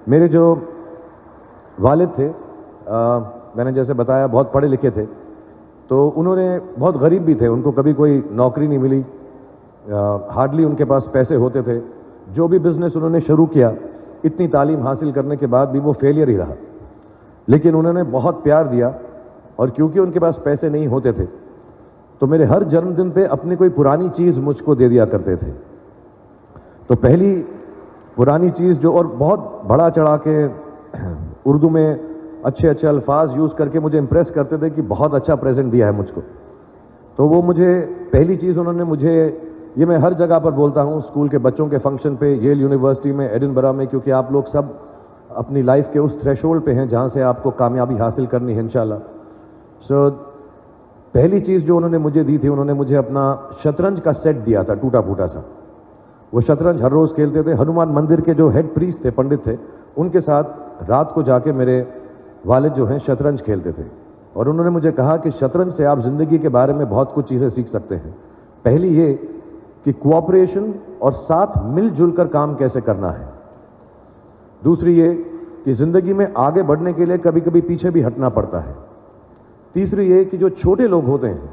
मेरे जो वालिद थे, मैंने जैसे बताया बहुत पढ़े लिखे थे, तो उन्होंने बहुत गरीब भी थे, उनको कभी कोई नौकरी नहीं मिली, हार्डली उनके पास पैसे होते थे। जो भी बिज़नेस उन्होंने शुरू किया, इतनी तालीम हासिल करने के बाद भी वो फेलियर ही रहा। लेकिन उन्होंने बहुत प्यार दिया, और क्योंकि उनके पास पैसे नहीं होते थे तो मेरे हर जन्मदिन पे अपनी कोई पुरानी चीज़ मुझको दे दिया करते थे। तो पहली पुरानी चीज़ जो, और बहुत बड़ा चढ़ा के उर्दू में अच्छे अच्छे अल्फाज यूज़ करके मुझे इम्प्रेस करते थे कि बहुत अच्छा प्रेजेंट दिया है मुझको। तो वो मुझे पहली चीज़ उन्होंने मुझे, ये मैं हर जगह पर बोलता हूँ, स्कूल के बच्चों के फंक्शन पे, येल यूनिवर्सिटी में, एडिनबरा में, क्योंकि आप लोग सब अपनी लाइफ के उस थ्रेशोल्ड पे हैं जहाँ से आपको कामयाबी हासिल करनी है इंशाल्लाह। सो पहली चीज़ जो उन्होंने मुझे दी थी, उन्होंने मुझे अपना शतरंज का सेट दिया था, टूटा फूटा सा। वो शतरंज हर रोज़ खेलते थे। हनुमान मंदिर के जो हेड प्रीस्ट थे, पंडित थे, उनके साथ रात को जाके मेरे वालिद जो हैं शतरंज खेलते थे। और उन्होंने मुझे कहा कि शतरंज से आप ज़िंदगी के बारे में बहुत कुछ चीज़ें सीख सकते हैं। पहली ये कि कोऑपरेशन और साथ मिलजुल कर काम कैसे करना है। दूसरी ये कि ज़िंदगी में आगे बढ़ने के लिए कभी कभी पीछे भी हटना पड़ता है। तीसरी ये कि जो छोटे लोग होते हैं,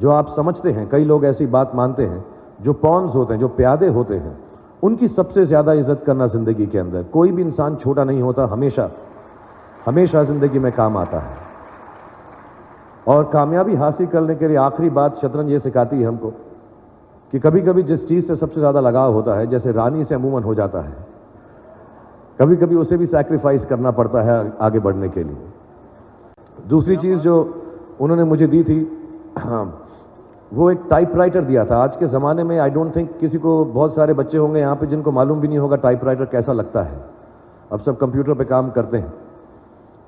जो आप समझते हैं, कई लोग ऐसी बात मानते हैं, जो पॉन्स होते हैं, जो प्यादे होते हैं, उनकी सबसे ज़्यादा इज्जत करना ज़िंदगी के अंदर। कोई भी इंसान छोटा नहीं होता, हमेशा हमेशा ज़िंदगी में काम आता है। और कामयाबी हासिल करने के लिए आखिरी बात शतरंज ये सिखाती है हमको कि कभी कभी जिस चीज़ से सबसे ज़्यादा लगाव होता है, जैसे रानी से अमूमन हो जाता है, कभी कभी उसे भी सैक्रिफाइस करना पड़ता है आगे बढ़ने के लिए। दूसरी चीज़ जो उन्होंने मुझे दी थी, वो एक टाइपराइटर दिया था। आज के ज़माने में आई डोंट थिंक किसी को, बहुत सारे बच्चे होंगे यहाँ पे जिनको मालूम भी नहीं होगा टाइपराइटर कैसा लगता है। अब सब कंप्यूटर पे काम करते हैं।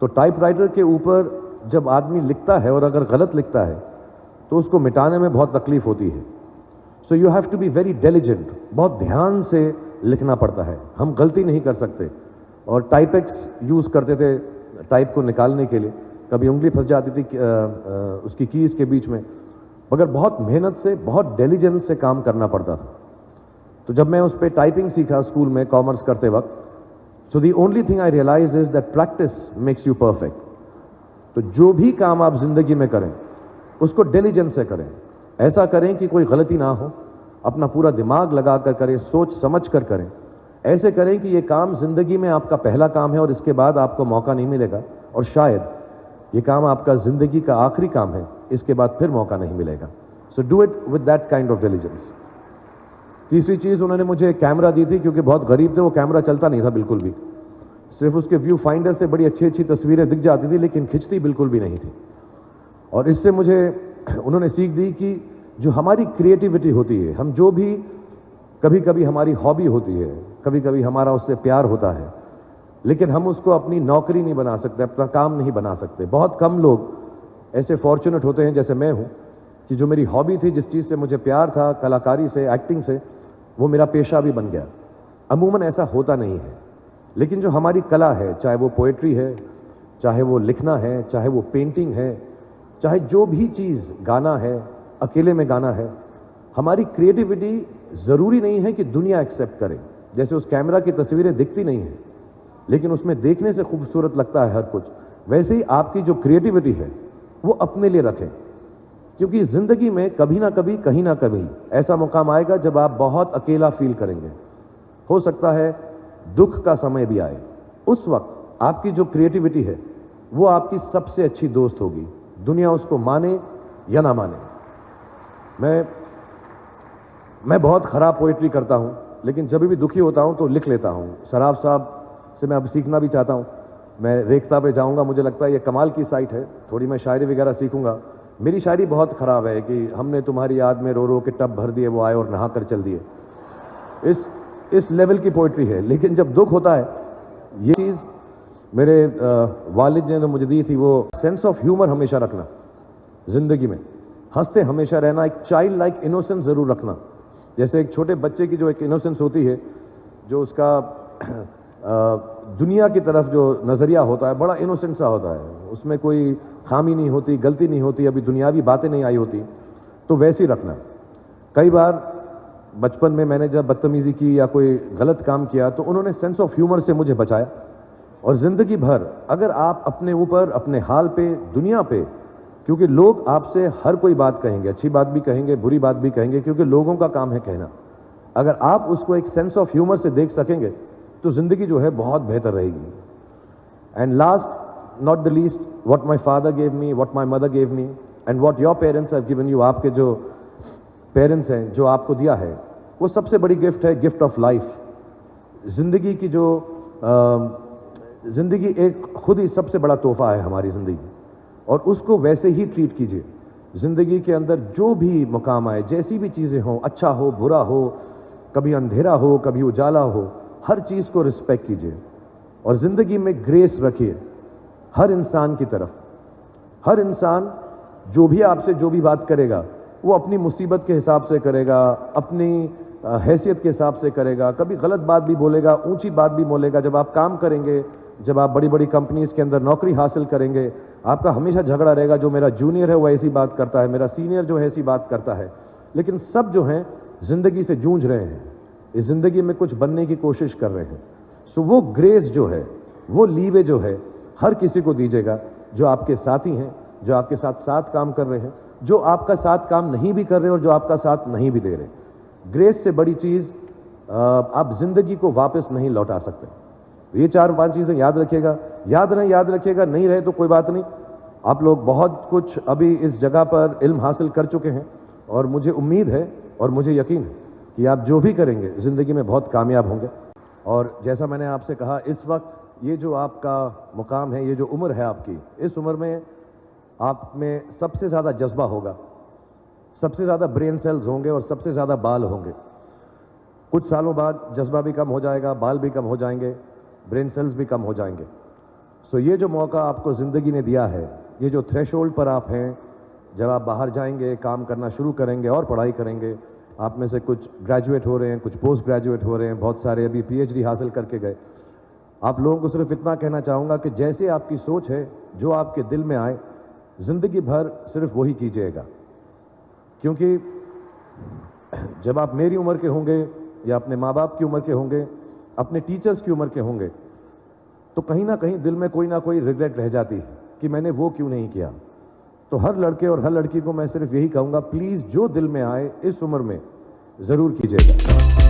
तो टाइपराइटर के ऊपर जब आदमी लिखता है और अगर गलत लिखता है तो उसको मिटाने में बहुत तकलीफ होती है। So you have to be very diligent, बहुत ध्यान से लिखना पड़ता है। हम गलती नहीं कर सकते। और टाइपेक्स यूज़ करते थे टाइप को निकालने के लिए, कभी उंगली फंस जाती थी उसकी कीज़ के बीच में, मगर बहुत मेहनत से, बहुत डिलिजेंस से काम करना पड़ता था। तो जब मैं उस पर टाइपिंग सीखा स्कूल में कॉमर्स करते वक्त, so the only thing I realise is that practice makes you perfect. तो जो भी काम आप जिंदगी में करें उसको डिलिजेंस से करें। ऐसा करें कि कोई गलती ना हो, अपना पूरा दिमाग लगा कर करें, सोच समझ कर करें। ऐसे करें कि ये काम जिंदगी में आपका पहला काम है और इसके बाद आपको मौका नहीं मिलेगा, और शायद ये काम आपका जिंदगी का आखिरी काम है, इसके बाद फिर मौका नहीं मिलेगा। So do it with that kind of diligence. तीसरी चीज़ उन्होंने मुझे कैमरा दी थी, क्योंकि बहुत गरीब थे, वो कैमरा चलता नहीं था बिल्कुल भी। सिर्फ उसके व्यू फाइंडर से बड़ी अच्छी अच्छी तस्वीरें दिख जाती थी, लेकिन खिंचती बिल्कुल भी नहीं थी। और इससे मुझे उन्होंने सीख दी कि जो हमारी क्रिएटिविटी होती है, हम जो भी, कभी कभी हमारी हॉबी होती है, कभी कभी हमारा उससे प्यार होता है, लेकिन हम उसको अपनी नौकरी नहीं बना सकते, अपना काम नहीं बना सकते। बहुत कम लोग ऐसे फॉर्चुनेट होते हैं जैसे मैं हूँ कि जो मेरी हॉबी थी, जिस चीज़ से मुझे प्यार था, कलाकारी से, एक्टिंग से, वो मेरा पेशा भी बन गया। अमूमन ऐसा होता नहीं है, लेकिन जो हमारी कला है, चाहे वो पोएट्री है, चाहे वो लिखना है, चाहे वो पेंटिंग है, चाहे जो भी चीज़, गाना है, अकेले में गाना है, हमारी क्रिएटिविटी ज़रूरी नहीं है कि दुनिया एक्सेप्ट करे। जैसे उस कैमरा की तस्वीरें दिखती नहीं हैं, लेकिन उसमें देखने से खूबसूरत लगता है हर कुछ, वैसे ही आपकी जो क्रिएटिविटी है वो अपने लिए रखें। क्योंकि ज़िंदगी में कभी ना कभी, कहीं ना कभी ऐसा मुकाम आएगा जब आप बहुत अकेला फील करेंगे। हो सकता है दुख का समय भी आए, उस वक्त आपकी जो क्रिएटिविटी है वो आपकी सबसे अच्छी दोस्त होगी, दुनिया उसको माने या ना माने। मैं बहुत ख़राब पोइट्री करता हूँ, लेकिन जब भी दुखी होता हूँ तो लिख लेता हूँ। सराफ साहब से मैं अब सीखना भी चाहता हूँ। मैं रेख्ता पे जाऊँगा, मुझे लगता है ये कमाल की साइट है, थोड़ी मैं शायरी वगैरह सीखूँगा। मेरी शायरी बहुत ख़राब है कि हमने तुम्हारी याद में रो रो के टब भर दिए, वो आए और नहा कर चल दिए। इस लेवल की पोइट्री है। लेकिन जब दुख होता है, ये चीज़ मेरे वालिद ने मुझे दी थी, वो सेंस ऑफ ह्यूमर हमेशा रखना ज़िंदगी में, हंसते हमेशा रहना, एक चाइल्ड लाइक इनोसेंस ज़रूर रखना। जैसे एक छोटे बच्चे की जो एक इनोसेंस होती है, जो उसका दुनिया की तरफ जो नज़रिया होता है, बड़ा इनोसेंट सा होता है, उसमें कोई खामी नहीं होती, गलती नहीं होती, अभी दुनियावी बातें नहीं आई होती, तो वैसे ही रखना। कई बार बचपन में मैंने जब बदतमीज़ी की या कोई गलत काम किया, तो उन्होंने सेंस ऑफ ह्यूमर से मुझे बचाया। और ज़िंदगी भर अगर आप अपने ऊपर, अपने हाल पे, दुनिया पे, क्योंकि लोग आपसे हर कोई बात कहेंगे, अच्छी बात भी कहेंगे, बुरी बात भी कहेंगे, क्योंकि लोगों का काम है कहना। अगर आप उसको एक सेंस ऑफ ह्यूमर से देख सकेंगे तो ज़िंदगी जो है बहुत बेहतर रहेगी। And last not the least, what my father gave me, what my mother gave me and what your parents have given you, आपके जो पेरेंट्स हैं जो आपको दिया है, वो सबसे बड़ी गिफ्ट है, गिफ्ट ऑफ लाइफ। ज़िंदगी की जो ज़िंदगी एक खुद ही सबसे बड़ा तोहफा है हमारी ज़िंदगी, और उसको वैसे ही ट्रीट कीजिए। ज़िंदगी के अंदर जो भी मुकाम आए, जैसी भी चीज़ें हों, अच्छा हो बुरा हो, कभी अंधेरा हो कभी उजाला हो, हर चीज़ को रिस्पेक्ट कीजिए और ज़िंदगी में ग्रेस रखिए हर इंसान की तरफ। हर इंसान जो भी आपसे जो भी बात करेगा वो अपनी मुसीबत के हिसाब से करेगा, अपनी हैसियत के हिसाब से करेगा। कभी गलत बात भी बोलेगा, ऊंची बात भी बोलेगा। जब आप काम करेंगे, जब आप बड़ी बड़ी कंपनीज़ के अंदर नौकरी हासिल करेंगे, आपका हमेशा झगड़ा रहेगा, जो मेरा जूनियर है वो ऐसी बात करता है, मेरा सीनियर जो है ऐसी बात करता है। लेकिन सब जो हैं ज़िंदगी से जूझ रहे हैं, इस ज़िंदगी में कुछ बनने की कोशिश कर रहे हैं। सो वो ग्रेस जो है, वो लीवे जो है, हर किसी को दीजिएगा जो आपके साथी हैं, जो आपके साथ साथ काम कर रहे हैं, जो आपका साथ काम नहीं भी कर रहे और जो आपका साथ नहीं भी दे रहे। ग्रेस से बड़ी चीज़ आप ज़िंदगी को वापस नहीं लौटा सकते। ये 4-5 चीज़ें याद रखिएगा। याद रखिएगा, नहीं रहे तो कोई बात नहीं। आप लोग बहुत कुछ अभी इस जगह पर इल्म हासिल कर चुके हैं और मुझे उम्मीद है और मुझे यकीन है कि आप जो भी करेंगे ज़िंदगी में बहुत कामयाब होंगे। और जैसा मैंने आपसे कहा, इस वक्त ये जो आपका मुकाम है, ये जो उम्र है आपकी, इस उम्र में आप में सबसे ज़्यादा जज्बा होगा, सबसे ज़्यादा ब्रेन सेल्स होंगे और सबसे ज़्यादा बाल होंगे। कुछ सालों बाद जज्बा भी कम हो जाएगा, बाल भी कम हो जाएंगे, ब्रेन सेल्स भी कम हो जाएंगे। सो ये जो मौका आपको ज़िंदगी ने दिया है, ये जो थ्रेशोल्ड पर आप हैं, जब आप बाहर जाएंगे, काम करना शुरू करेंगे और पढ़ाई करेंगे, आप में से कुछ ग्रेजुएट हो रहे हैं, कुछ पोस्ट ग्रेजुएट हो रहे हैं, बहुत सारे अभी PhD हासिल करके गए। आप लोगों को सिर्फ इतना कहना चाहूँगा कि जैसे आपकी सोच है, जो आपके दिल में आए, ज़िंदगी भर सिर्फ वही कीजिएगा। क्योंकि जब आप मेरी उम्र के होंगे या अपने माँ बाप की उम्र के होंगे, अपने टीचर्स की उम्र के होंगे, तो कहीं ना कहीं दिल में कोई ना कोई रिग्रेट रह जाती है कि मैंने वो क्यों नहीं किया। तो हर लड़के और हर लड़की को मैं सिर्फ यही कहूँगा, प्लीज़ जो दिल में आए इस उम्र में ज़रूर कीजिएगा।